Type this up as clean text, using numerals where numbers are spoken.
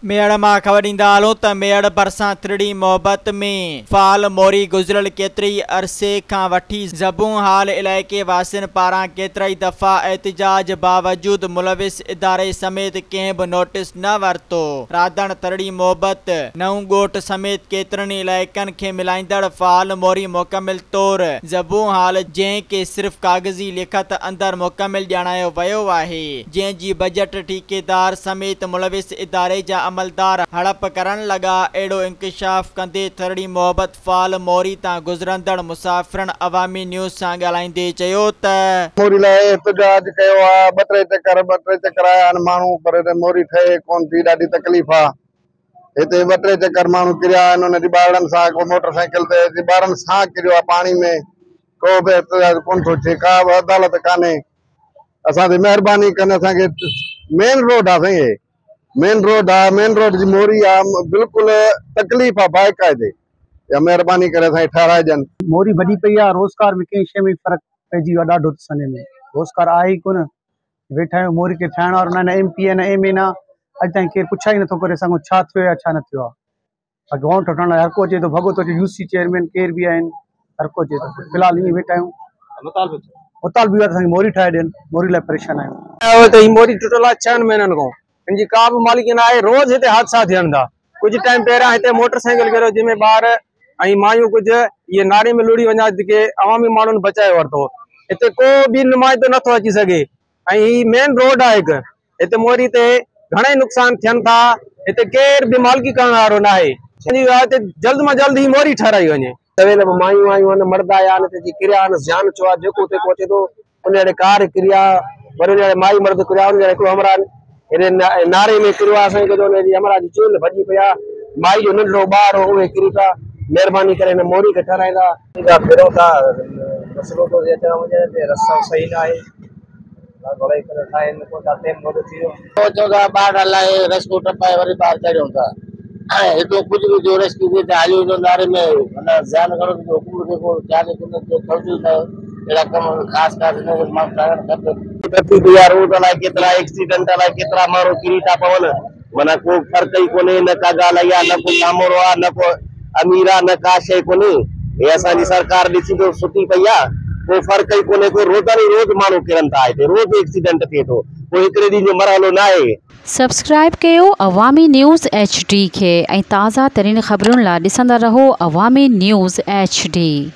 मेड़ मां ख़बर ॾींदा हलूं त मेड़ भरिसां तिरड़ी मोहब्बत में फ़ाल मोरी गुज़िरियल केतिरी अरसे खां वठी ज़बूं हाल इलाइक़े वासियुनि पारां केतिराई दफ़ा एहतिजाज बावजूद मुलविस इदारे समेत कंहिं बि नोटिस न वरितो। राधण तिरड़ी मोहब्बत नऊं ॻोठ समेत केतिरनि इलाइक़नि खे मिलाईंदड़ फ़ाल मोरी मुकमिल तौर ज़बूं हाल जंहिंखे सिर्फ़ कागज़ी लिखत अंदर मुकमिल ॼाणायो वियो आहे, जंहिंजी बजट ठेकेदार समेत मुलविस इदारे जा अमलदार हड़प करण लगा। एड़ो इंकशाफ कंदे तिरड़ी मोहब्बत फ़ाल मोरी तां गुज़रंदड़ मुसाफ़िरनि अवामी न्यूज़ सां ॻाल्हाईंदे चयो त मोरी लाइ एहतिजाज कयो आहे। ॿ टे चकर आया आहिनि माण्हू, पर हिते मोरी ठहे कोन थी, ॾाढी तकलीफ़ आहे। हिते ॿ टे चकर माण्हू किरिया आहिनि, उन जी ॿारनि सां को मोटरसाइकिल ते ॿारनि सां किरियो आहे पाणी में। को बि एहतिजाज कोन थो थिए, का बि अदालत कान्हे। असां ते महिरबानी कनि, असांखे मेन रोड आहे साईं, मेन रोड जी मोरी आहे, बिल्कुलु तकलीफ़ आहे बाक़ाइदे। या महिरबानी करे असांखे ठाराइजनि। मोरी वॾी पई आहे, रोज़गार में कंहिं शइ में फ़र्क़ु पइजी वियो आहे ॾाढो। सने में रोज़गार आहे ई कोन। वेठा आहियूं मोरी खे ठाहिण वारो न MP न MA न, अॼु ताईं केरु पुछा ई नथो करे सघूं छा थियो या छा न थियो आहे। ॻोठ ठहण लाइ हर को अचे थो, भॻो थो अचे, UC चेयरमैन केर बि आहिनि, हर को अचे थो। फ़िलहाल ईअं वेठा आहियूं, मुतालबो आहे असांखे मोरी ठाहे ॾियनि, मोरी लाइ परेशान आहियूं। मोरी टुटल आहे 6 महीननि खां, इनजी का बि मालिकी न आहे। रोज़ हिते हादसा थियनि था। कुछ टाइम पहिरियां हिते मोटरसाइकिल किरियो, जंहिंमें ॿार ऐं मायूं कुझु इहे नारे में लुड़ी वञा, जेके अवामी माण्हुनि बचाए वरितो। हिते को बि नुमाइंदो नथो अची सघे, ऐं ही मेन रोड आहे हिकु। हिते मोरी ते घणेई नुक़सान थियनि था। हिते केर बि मालिकी करण वारो न आहे। हिते जल्द मां जल्द ही मोरी ठहिराई वञे। सवेल मायूं आयूं आहिनि, मर्द आया आहिनि, हिते किरिया आहिनि, जान छो आहे जेको हुते पहुचे थो उन कार किरिया, वरी उन माई मर्द किरिया, उन हिकिड़ो हमरा नारे में किरियो आहे। असांखे हुनजी हमरा जी चेल भॼी पई आहे, माई जो नंढड़ो ॿार हो, उहे किरी पिया। महिरबानी करे हिन मोरी खे ठाराईंदा। फिरो था मसइलो थो अचणु वञे, रस्तो सही न आहे। ॿार हलाए रस्तो टपाए वरी ॿार चढ़ियो था। हेॾो कुझु बि जो रेस्क्यू थिए हली वञो नारे में, माना ध्यानु करो कि हुकूमत खे को ध्यानु कोन न अहिड़ा कम ख़ासि ख़ासि माण्हू ठाहिणु खपे। रोड अलाए केतिरा एक्सीडेंट, अलाए केतिरा माण्हू किरी था पवनि, माना को फ़र्क़ु ई कोन्हे। न का ॻाल्हि आहे, न को कामोरो आहे, न को अमीर आहे, न का शइ कोन्हे। हे असांजी सरकार ॾिसी तो सुठी पई आहे, को फ़र्क़ु ई कोन्हे। को रोज़ माण्हू किरनि था, हिते रोज़ एक्सीडेंट थिए थो, कोई हिकिड़े ॾींहं जो मरहलो न आहे। सब्सक्राइब कयो अवामी न्यूज़ HD खे ऐं ताज़ा तरीन ख़बरुनि लाइ ॾिसंदा रहो अवामी न्यूज़ HD।